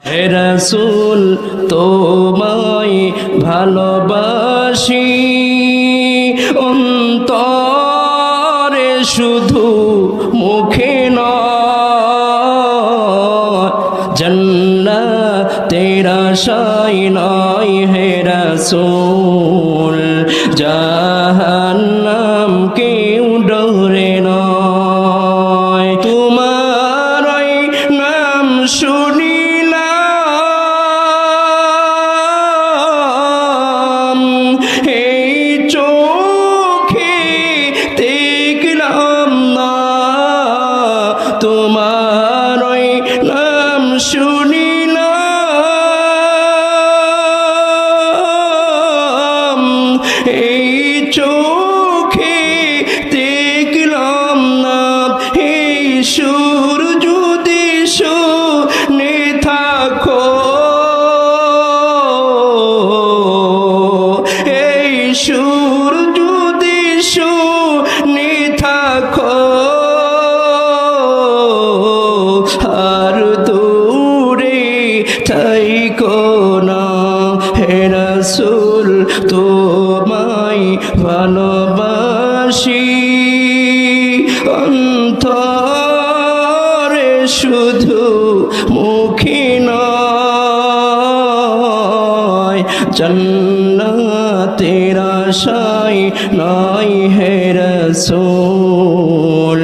হে রাসূল তোমায় ভালোবাসি অন্তরে শুধু মুখে নয় জান্নাতের আশায় নয় হে রাসূল জাহান্নাম কেউ ডরে নয় তোমার ওই নাম শুনিলাম এই চোখে দেখলাম না তোমার ওই নাম শুনিলাম এই চোখে দেখলাম না এই সুর যদি শুনে থাকো এই সুর যদি শুনে থাকো আর দূরে থাইকো না হে রাসূল তোমায় ভালোবাসি অন্তরে শুধু মুখে নয় জান্নাতের আশায় নয় হে রাসূল